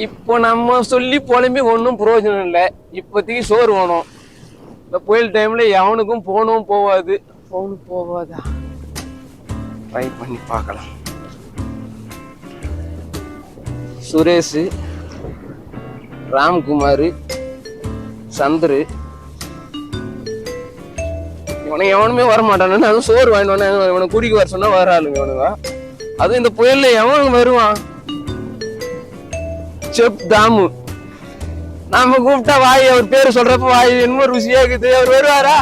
இப்போ நம்ம சொல்லி புலம்பி ஒன்றும் பிரயோஜனம் இல்லை. இப்போதைக்கு சோறு வேணும். இந்த புயல் டைம்ல எவனுக்கும் போனும் போவாது. போவாதா? ட்ரை பண்ணி பார்க்கலாம். சுரேஷ், ராம்குமார், சந்திரு இவனை எவனுமே வரமாட்டானு. அதுவும் சோறு வாங்கிட்டு இவனை குடிக்க வர சொன்னா வர ஆளுங்க இவனுங்க. அதுவும் இந்த புயல்ல எவனுங்க வருவான்? செப் தாமு நாம கூப்பிட்டா வாய் அவர் பேரு சொல்றப்ப வாய் என்னமோ ருசியா இருக்குது. அவர் வருவாரா?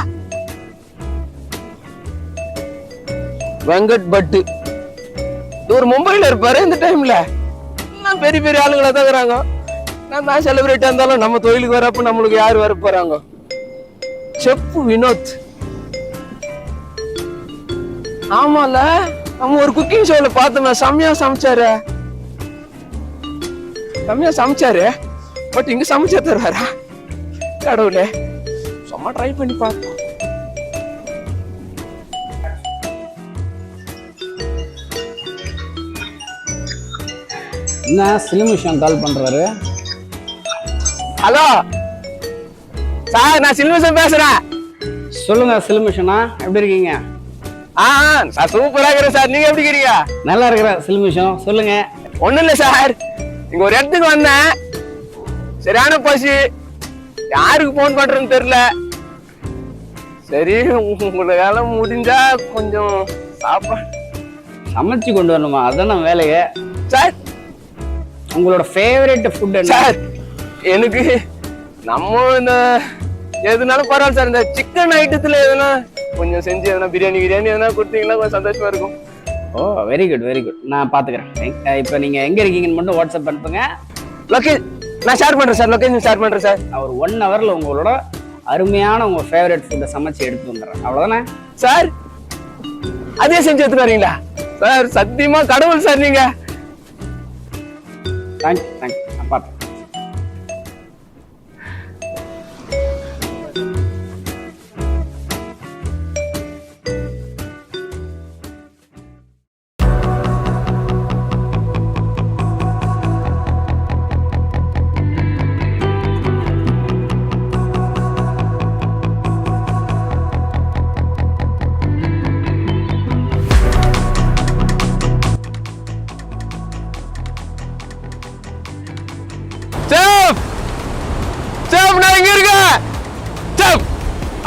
வெங்கட் பட்டு இவர் மும்பைல இருப்பாரு. இந்த டைம்ல எல்லாம் பெரிய பெரிய ஆளுங்களா தான் இருக்கிறாங்க. நம்ம செலிபிரேட்டா இருந்தாலும் நம்ம தொழிலுக்கு வரப்ப நம்மளுக்கு யாரு வர போறாங்க? செப் வினோத். ஆமால நம்ம ஒரு குக்கிங் ஷோல பார்த்தோம். செம்மையா சமைச்சாரு. பட் இங்க சமைச்சா தருவாரா? கடவுளே, சும்மா ட்ரை பண்ணி பார்ப்போம். என்ன சில்மிஷம் கால் பண்றாரு? ஹலோ சார், நான் சில்மிஷம் பேசுறேன். சொல்லுங்க சில்மிஷனா, எப்படி இருக்கீங்க? சார் சூப்பரா இருக்கிறேன் சார். நீங்க எப்படி இருக்கீங்க? நல்லா இருக்கிறேன் சில்மிஷம், சொல்லுங்க. ஒண்ணும் இல்ல சார், இங்க ஒரு இடத்துக்கு வந்தேன். சரியான பசி, யாருக்கு போன் பண்றேன்னு தெரியல. சரி, உங்களால முடிஞ்சா கொஞ்சம் சாப்பாடு சமைச்சு கொண்டு வரணுமா? அதான் வேலையே சார். உங்களோட ஃபேவரட் ஃபுட் என்ன சார்? எனக்கு நம்ம இந்த எதுனாலும் பரவாயில்ல சார். இந்த சிக்கன் ஐட்டத்துல எதுனா கொஞ்சம் செஞ்சு எதனா பிரியாணி எதனா கொடுத்தீங்கன்னா கொஞ்சம் சந்தோஷமா இருக்கும். ஓ, வெரி குட் நான் பாத்துக்கிறேன். இப்போ நீங்க எங்க இருக்கீங்கன்னு மட்டும் வாட்ஸ்அப் அனுப்புங்க. நான் ஷேர் பண்றேன் சார். லொகேஷன் ஷேர் பண்றேன் சார். ஒரு 1 ஹவர்ல உங்களோட அருமையான உங்க ஃபேவரட் ஃபுட்டை சமைச்சு எடுத்து வந்துடுறேன். அவ்வளவுதானே சார்? அதே செஞ்சு எடுத்துட்டு வரீங்களா சார்? சத்தியமா கடவுள் சார் நீங்க. தேங்க்யூ நான் பார்ப்பேன்.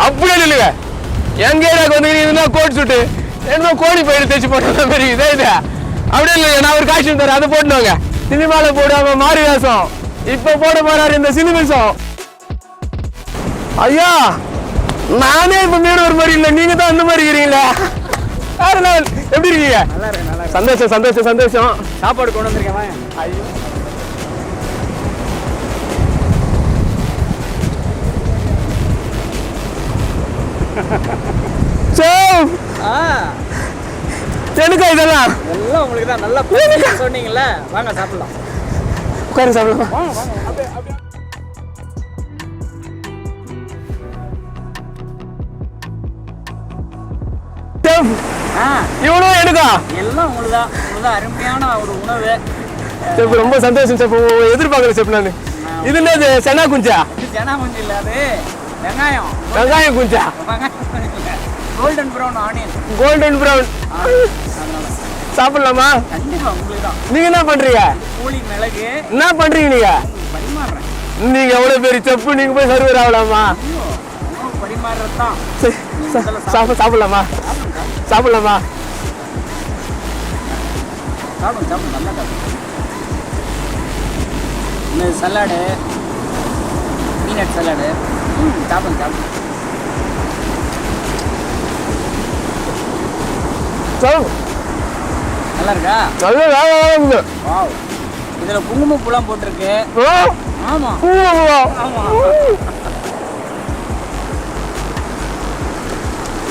அப்படியே இல்லைங்க, எங்க ஏரியாவுக்கு வந்து கோட் சுட்டு என்ன கோழி பயிர் தைச்சு போட்ட மாதிரி இதே இல்லையா? அப்படியே இல்லைங்க, நான் ஒரு காய்ச்சல் தரேன், அதை போட்டுவாங்க. சினிமால போடாம மாறி வேஷம் இப்ப போட போறாரு இந்த சினிமிசம். ஐயா, நானே இப்ப மீன் ஒரு மாதிரி இல்லை, நீங்க தான் அந்த மாதிரி இருக்கிறீங்களா? எப்படி இருக்கீங்க? சந்தோஷம். சாப்பாடு கொண்டு வந்திருக்கேன். ஐயோ, எனக்கா இதெல்லாம் எல்லாம் உங்களுக்கு தான். நல்லா சொன்னீங்கல்ல, வாங்க சாப்பிடலாம். உட்காரு சாப்பிடலாம். இவனும் எனக்கா எல்லாம் உங்களுக்கு அருமையான ஒரு உணவு. ரொம்ப சந்தோஷம் சார். எதிர்பார்க்கல சார் நான். இது என்னது? செனா குஞ்சா? செனா குஞ்சு இல்ல, அது வெங்காயம் குஞ்சா. Golden brown onion. Golden brown சாப்பிடலாமா? கண்டிப்பா உங்களுக்கு தான். நீங்க என்ன பண்றீங்க? கூலி மிளகு என்ன பண்றீங்க நீங்க? பரிமாறுறேன். நீங்க எவ்வளவு பெரிய செப்பு, நீங்க போய் சர்வர் ஆகலாமா? பரிமாறுறதுதான். சாப்பிடலாமா? சாப்பிடும் நல்லா சாப்பிடும். இந்த சலாடு, பீனட் சலாடு சாப்பிடும். நல்லா இருக்கா? வாவ், இதுல குங்குமப்பூலாம் போட்டிருக்கு. ஆமா,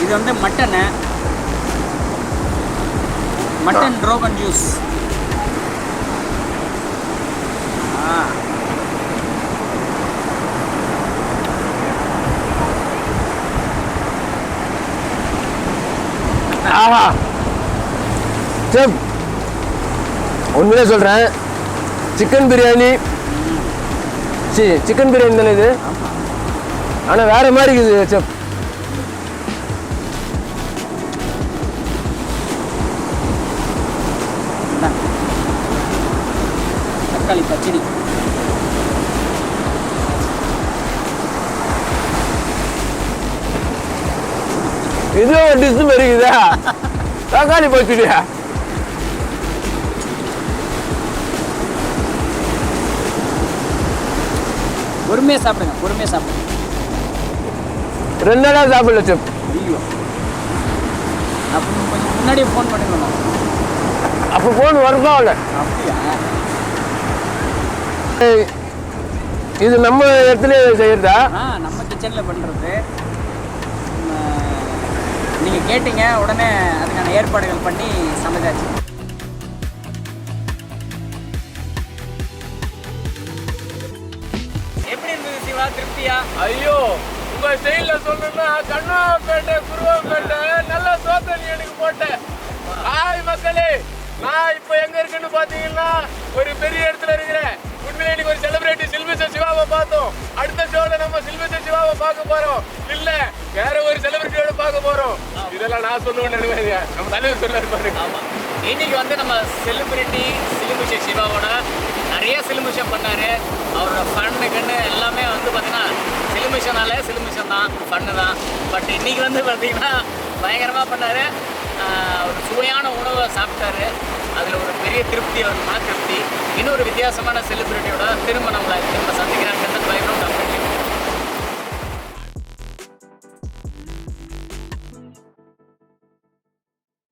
இது வந்து மட்டன் ரோகன் ஜூஸ். உண்மையிலே சொல்றேன், சிக்கன் பிரியாணி சிக்கன் பிரியாணி தானே இது? ஆனால் வேற மாதிரி இருக்குது செப். தக்காளி பச்சடி. இது ஒரு டிஷ் மாதிரி இருக்குதா? தக்காளி பச்சடியா? பொறுமையாக சாப்பிடுங்க, பொறுமையாக சாப்பிடுங்க. 2 நாளாக சாப்பிடல செப். ஐயோ, அப்போ கொஞ்சம் முன்னாடியே ஃபோன் பண்ணிக்கணும். அப்போ ஃபோன் ஒர்க் ஆகல. அப்படியா? இது நம்ம இடத்துல செய்யறதா? நம்ம கிச்சனில் பண்ணுறது. நீங்கள் கேட்டீங்க, உடனே அதுக்கான ஏற்பாடுகள் பண்ணி சமைச்சாச்சு. எப்படி இருந்தது சிவா? திருப்தியா? ஐயோ, உங்க ஸ்டைல்ல சொல்லணும்னா கண்ணாப்பேட்டை குருவாப்பேட்டை நல்ல சோத்த நீ எனக்கு போட்ட. ஹாய் மக்களே, நான் இப்போ எங்க இருக்குன்னு பாத்தீங்கன்னா ஒரு பெரிய இடத்துல இருக்கிறேன். உண்மையிலே இன்னைக்கு ஒரு செலிபிரிட்டி சில்மிசம் சிவாவை பார்த்தோம். அடுத்த ஷோல நம்ம சில்மிசம் சிவாவை பார்க்க போறோம். இல்ல வேற ஒரு செலிபிரிட்டியோட பார்க்க போறோம். இதெல்லாம் நான் சொல்லுவேன்னு நினைக்கிறேன். நம்ம தலைவர் சொல்லாரு பாருங்க. ஆமா, இன்னைக்கு வந்து நம்ம செலிபிரிட்டி சிலிமிஷம் சிவாவோட நிறைய சிலிமிஷம் பண்ணாரு. அவரோட ஃபன்னு எல்லாமே வந்து பார்த்தீங்கன்னா சிலிமிஷம் தான், ஃபன்னு தான். பட் இன்னைக்கு வந்து பார்த்தீங்கன்னா பயங்கரமாக பண்ணாரு. ஒரு சுவையான உணவை சாப்பிட்டாரு. அதில் ஒரு பெரிய திருப்தி, ஒரு மன திருப்தி. இன்னொரு வித்தியாசமான செலிபிரிட்டியோட திரும்ப நம்மளை சந்திக்கிறாங்க. பயங்கரம்